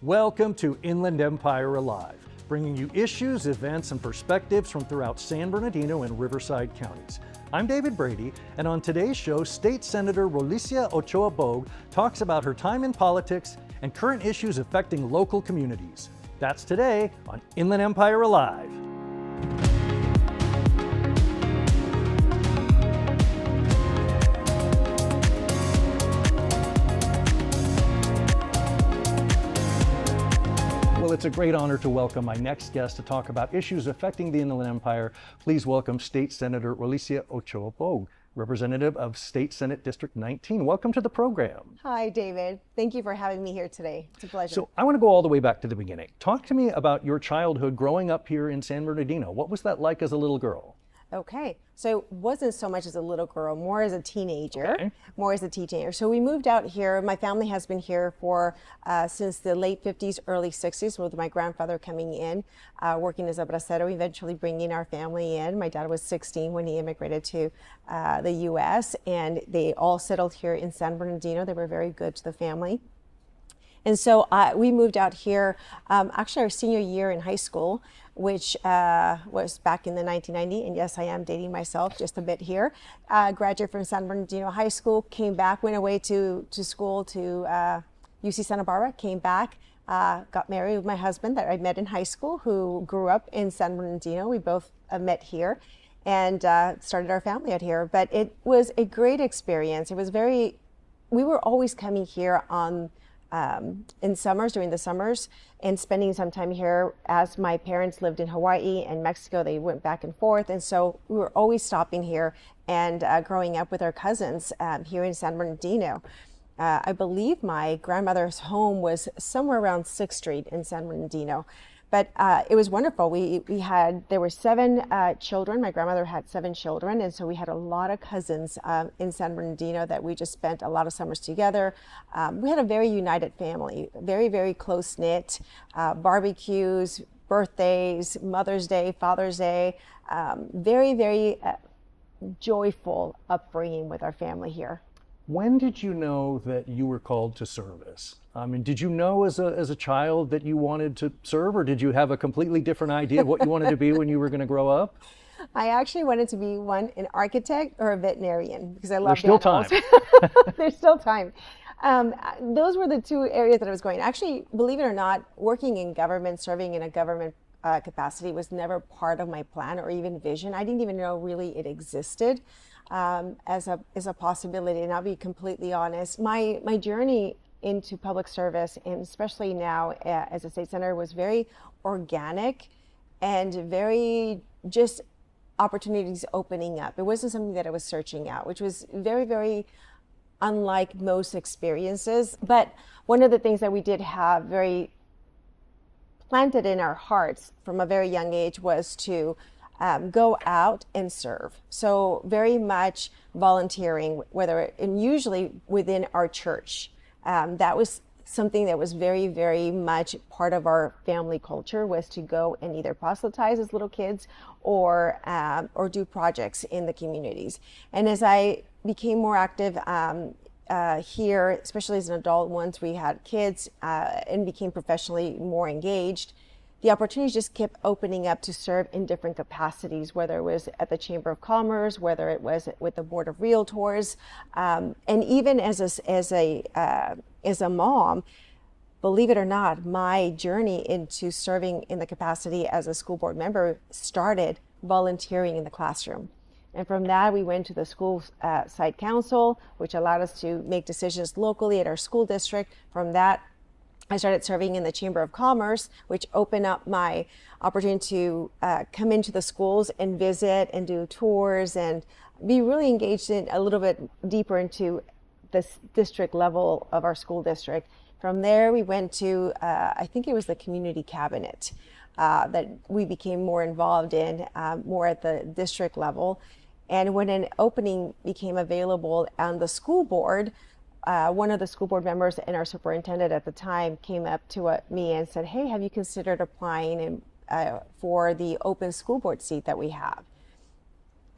Welcome to Inland Empire Alive, bringing you issues, events, and perspectives from throughout San Bernardino and Riverside counties. I'm David Brady, and on today's show, State Senator Rolicia Ochoa Bogue talks about her time in politics and current issues affecting local communities. That's today on Inland Empire Alive. Well, it's a great honor to welcome my next guest to talk about issues affecting the Inland Empire. Please welcome State Senator Rolicia Ochoa Bogue, representative of State Senate District 19. Welcome to the program. Hi, David. Thank you for having me here today. It's a pleasure. So I want to go all the way back to the beginning. Talk to me about your childhood growing up here in San Bernardino. What was that like as a little girl? Okay, so it wasn't so much as a little girl, more as a teenager. Okay. So we moved out here. My family has been here for since the late 50s, early 60s, with my grandfather coming in, working as a bracero, eventually bringing our family in. My dad was 16 when he immigrated to the U.S., and they all settled here in San Bernardino. They were very good to the family. And so we moved out here, actually our senior year in high school, which was back in the 1990. And yes, I am dating myself just a bit here. Graduated from San Bernardino High School, came back, went away to school to UC Santa Barbara, came back, got married with my husband that I met in high school, who grew up in San Bernardino. We both met here and started our family out here. But it was a great experience. It was we were always coming here on in summers, during the summers, and spending some time here. As my parents lived in Hawaii and Mexico, they went back and forth, and so we were always stopping here and growing up with our cousins here in San Bernardino. I believe my grandmother's home was somewhere around 6th Street in San Bernardino. But it was wonderful. There were 7 children. My grandmother had 7 children, and so we had a lot of cousins in San Bernardino that we just spent a lot of summers together. We had a very united family, very, very close-knit, barbecues, birthdays, Mother's Day, Father's Day, very, very joyful upbringing with our family here. When did you know that you were called to service? I mean, did you know as a child that you wanted to serve, or did you have a completely different idea of what you wanted to be when you were going to grow up? I actually wanted to be an architect or a veterinarian because I love animals. There's still time. There's still time. Those were the 2 areas that I was going. Actually, believe it or not, working in government, serving in a government capacity was never part of my plan or even vision. I didn't even know really it existed as a possibility. And I'll be completely honest, my journey into public service, and especially now as a state senator, was very organic and very just opportunities opening up. It wasn't something that I was searching out, which was very, very unlike most experiences. But one of the things that we did have very planted in our hearts from a very young age was to go out and serve. So very much volunteering, and usually within our church. That was something that was very, very much part of our family culture, was to go and either proselytize as little kids or do projects in the communities. And as I became more active here, especially as an adult, once we had kids and became professionally more engaged, the opportunities just kept opening up to serve in different capacities, whether it was at the Chamber of Commerce, whether it was with the Board of Realtors, and even as a mom. Believe it or not, my journey into serving in the capacity as a school board member started volunteering in the classroom. And from that, we went to the school site council, which allowed us to make decisions locally at our school district. From that, I started serving in the Chamber of Commerce, which opened up my opportunity to come into the schools and visit and do tours and be really engaged in a little bit deeper into the district level of our school district. From there, we went to, I think it was the community cabinet that we became more involved in, more at the district level. And when an opening became available on the school board, one of the school board members and our superintendent at the time came up to me and said, "Hey, have you considered applying for the open school board seat that we have?"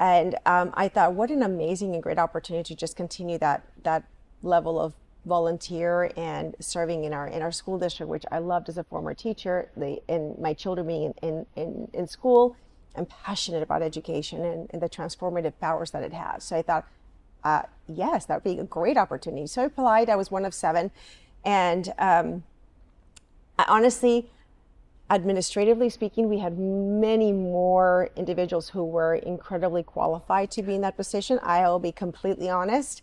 And I thought, what an amazing and great opportunity to just continue that level of volunteer and serving in our school district, which I loved as a former teacher, and my children being in school. I'm passionate about education and the transformative powers that it has. So I thought, yes, that would be a great opportunity. So I applied. I was one of 7. And honestly, administratively speaking, we had many more individuals who were incredibly qualified to be in that position. I'll be completely honest.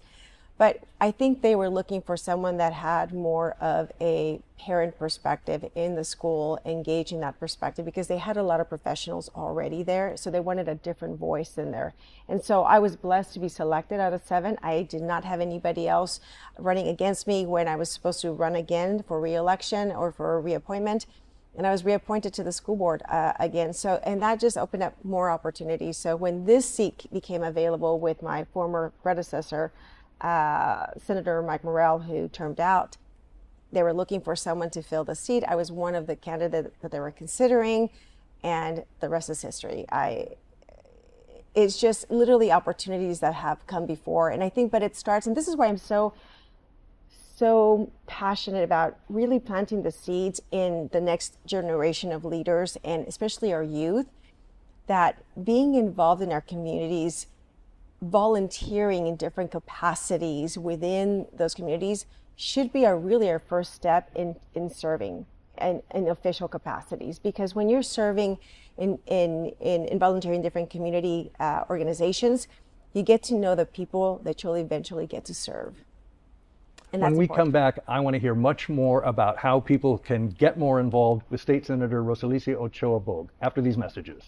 But I think they were looking for someone that had more of a parent perspective in the school, engaging that perspective, because they had a lot of professionals already there. So they wanted a different voice in there. And so I was blessed to be selected out of 7. I did not have anybody else running against me when I was supposed to run again for re-election or for a reappointment. And I was reappointed to the school board again. So, and that just opened up more opportunities. So when this seat became available with my former predecessor, Senator Mike Morrell, who termed out, they were looking for someone to fill the seat. I was one of the candidates that they were considering, and the rest is history. It's just literally opportunities that have come before. And I think, but it starts, and this is why I'm so passionate about really planting the seeds in the next generation of leaders, and especially our youth, that being involved in our communities, volunteering in different capacities within those communities should be really our first step in serving and in official capacities. Because when you're serving in volunteering in different community organizations, you get to know the people that you'll eventually get to serve. And that's when we important. come back, I want to hear much more about how people can get more involved with State Senator Rosalicia Ochoa Bogg after these messages.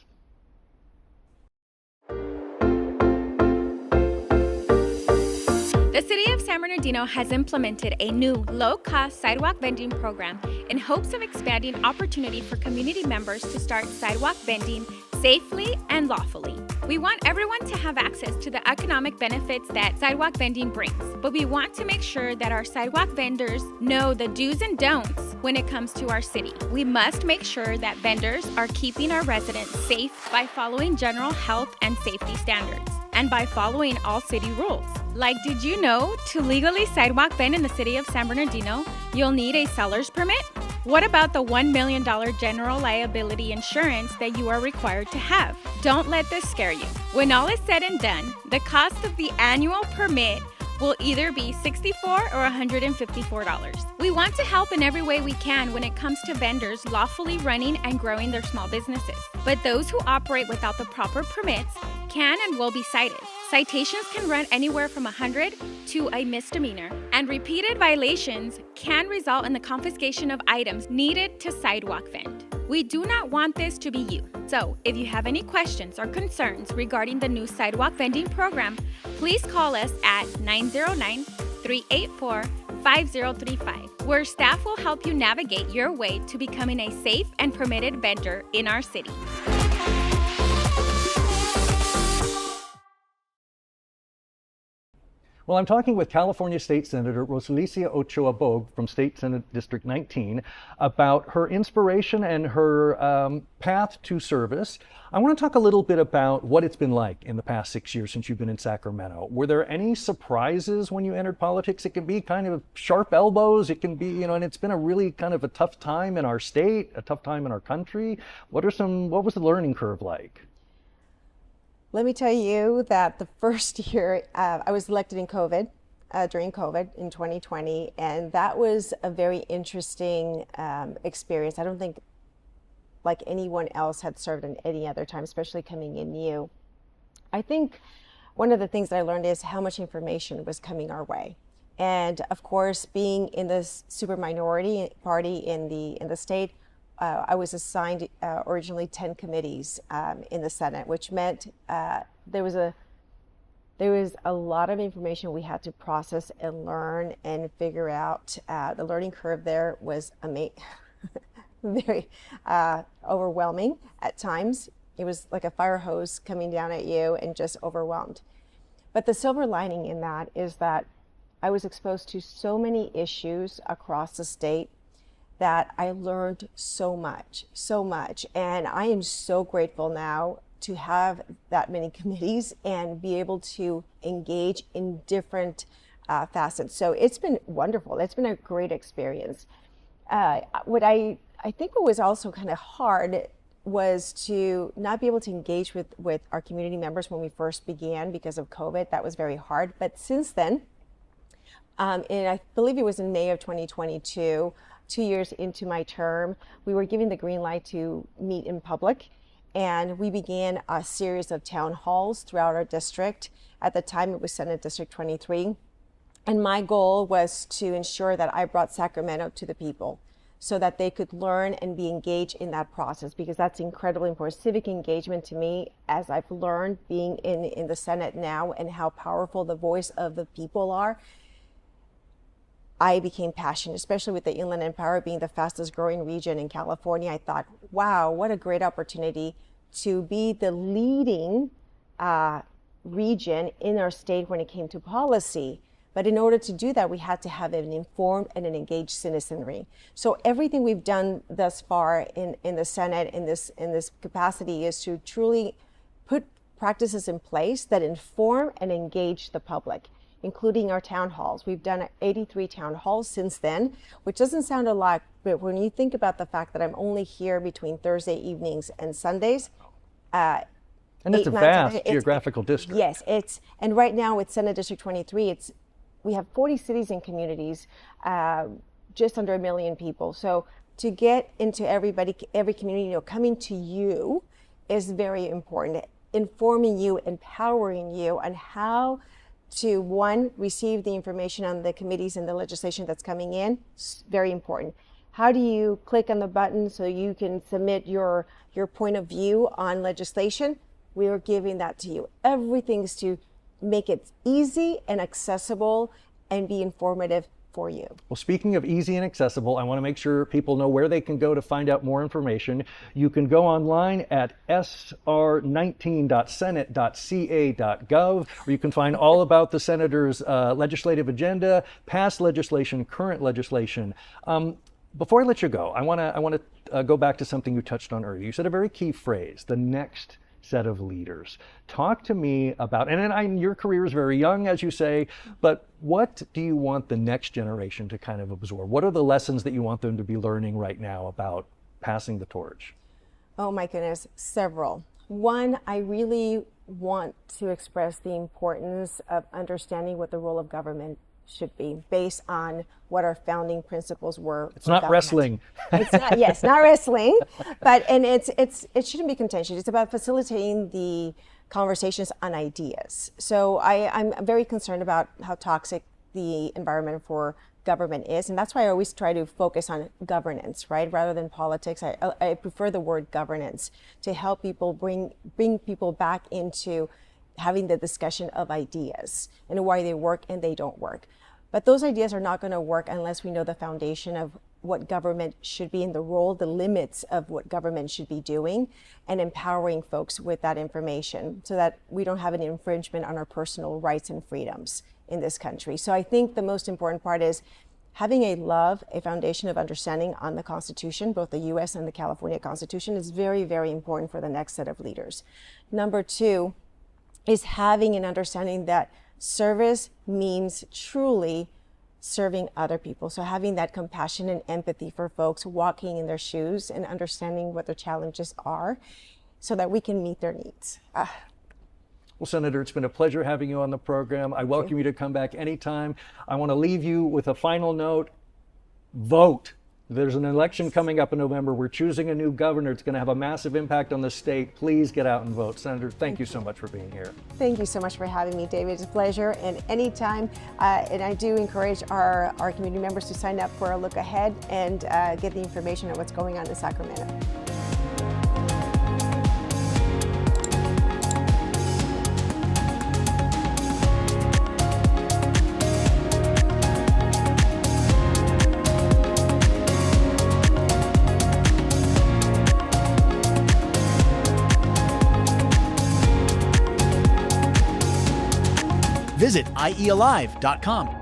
The City of San Bernardino has implemented a new low-cost sidewalk vending program in hopes of expanding opportunity for community members to start sidewalk vending safely and lawfully. We want everyone to have access to the economic benefits that sidewalk vending brings, but we want to make sure that our sidewalk vendors know the do's and don'ts when it comes to our city. We must make sure that vendors are keeping our residents safe by following general health and safety standards and by following all city rules. Like, did you know to legally sidewalk vend in the City of San Bernardino, you'll need a seller's permit? What about the $1 million general liability insurance that you are required to have? Don't let this scare you. When all is said and done, the cost of the annual permit will either be $64 or $154. We want to help in every way we can when it comes to vendors lawfully running and growing their small businesses. But those who operate without the proper permits can and will be cited. Citations can run anywhere from 100 to a misdemeanor, and repeated violations can result in the confiscation of items needed to sidewalk vend. We do not want this to be you. So, if you have any questions or concerns regarding the new sidewalk vending program, please call us at 909-384-5035, where staff will help you navigate your way to becoming a safe and permitted vendor in our city. Well, I'm talking with California State Senator Rosalicia Ochoa Bogg from State Senate District 19 about her inspiration and her path to service. I want to talk a little bit about what it's been like in the past 6 years since you've been in Sacramento. Were there any surprises when you entered politics? It can be kind of sharp elbows. It can be, and it's been a really kind of a tough time in our state, a tough time in our country. What was the learning curve like? Let me tell you that the first year I was elected in COVID, during COVID in 2020, and that was a very interesting experience. I don't think like anyone else had served in any other time, especially coming in new. I think one of the things that I learned is how much information was coming our way. And of course, being in the super minority party in the state, I was assigned originally 10 committees in the Senate, which meant there was a lot of information we had to process and learn and figure out. The learning curve there was very overwhelming at times. It was like a fire hose coming down at you and just overwhelmed. But the silver lining in that is that I was exposed to so many issues across the state that I learned so much. And I am so grateful now to have that many committees and be able to engage in different facets. So it's been wonderful. It's been a great experience. What I think what was also kind of hard was to not be able to engage with our community members when we first began because of COVID. That was very hard. But since then, and I believe it was in May of 2022, 2 years into my term, we were given the green light to meet in public. And we began a series of town halls throughout our district. At the time, it was Senate District 23. And my goal was to ensure that I brought Sacramento to the people so that they could learn and be engaged in that process, because that's incredibly important. Civic engagement to me, as I've learned being in the Senate now and how powerful the voice of the people are, I became passionate, especially with the Inland Empire being the fastest growing region in California. I thought, wow, what a great opportunity to be the leading region in our state when it came to policy. But in order to do that, we had to have an informed and an engaged citizenry. So everything we've done thus far in the Senate in this capacity is to truly put practices in place that inform and engage the public, including our town halls. We've done 83 town halls since then, which doesn't sound a lot, but when you think about the fact that I'm only here between Thursday evenings and Sundays, and it's a vast geographical district. Yes, and right now with Senate District 23, we have 40 cities and communities, just under 1 million people. So to get into every community, coming to you is very important. Informing you, empowering you on how to, one, receive the information on the committees and the legislation that's coming in, very important. How do you click on the button so you can submit your point of view on legislation? We are giving that to you. Everything's to make it easy and accessible and be informative for you. Well, speaking of easy and accessible, I want to make sure people know where they can go to find out more information. You can go online at sr19.senate.ca.gov, where you can find all about the senator's legislative agenda, past legislation, current legislation. Before I let you go, I want to go back to something you touched on earlier. You said a very key phrase, the next set of leaders. Talk to me about, and your career is very young, as you say, but what do you want the next generation to kind of absorb? What are the lessons that you want them to be learning right now about passing the torch? Oh my goodness, several. One, I really want to express the importance of understanding what the role of government should be based on what our founding principles were. It's not wrestling. It's not, yes, not wrestling, but it shouldn't be contentious. It's about facilitating the conversations on ideas. So I'm very concerned about how toxic the environment for government is, and that's why I always try to focus on governance, right, rather than politics. I prefer the word governance to help people bring people back into having the discussion of ideas and why they work and they don't work. But those ideas are not going to work unless we know the foundation of what government should be in the role, the limits of what government should be doing, and empowering folks with that information so that we don't have an infringement on our personal rights and freedoms in this country. So I think the most important part is having a foundation of understanding on the Constitution, both the US and the California Constitution, is very, very important for the next set of leaders. Number two is having an understanding that service means truly serving other people. So having that compassion and empathy for folks, walking in their shoes and understanding what their challenges are so that we can meet their needs. Well, Senator, it's been a pleasure having you on the program. I welcome you to come back anytime. I want to leave you with a final note. Vote. There's an election coming up in November. We're choosing a new governor. It's going to have a massive impact on the state. Please get out and vote. Senator, thank you so much for being here. Thank you so much for having me, David. It's a pleasure. And anytime, and I do encourage our community members to sign up for a look ahead and get the information on what's going on in Sacramento. Visit iealive.com.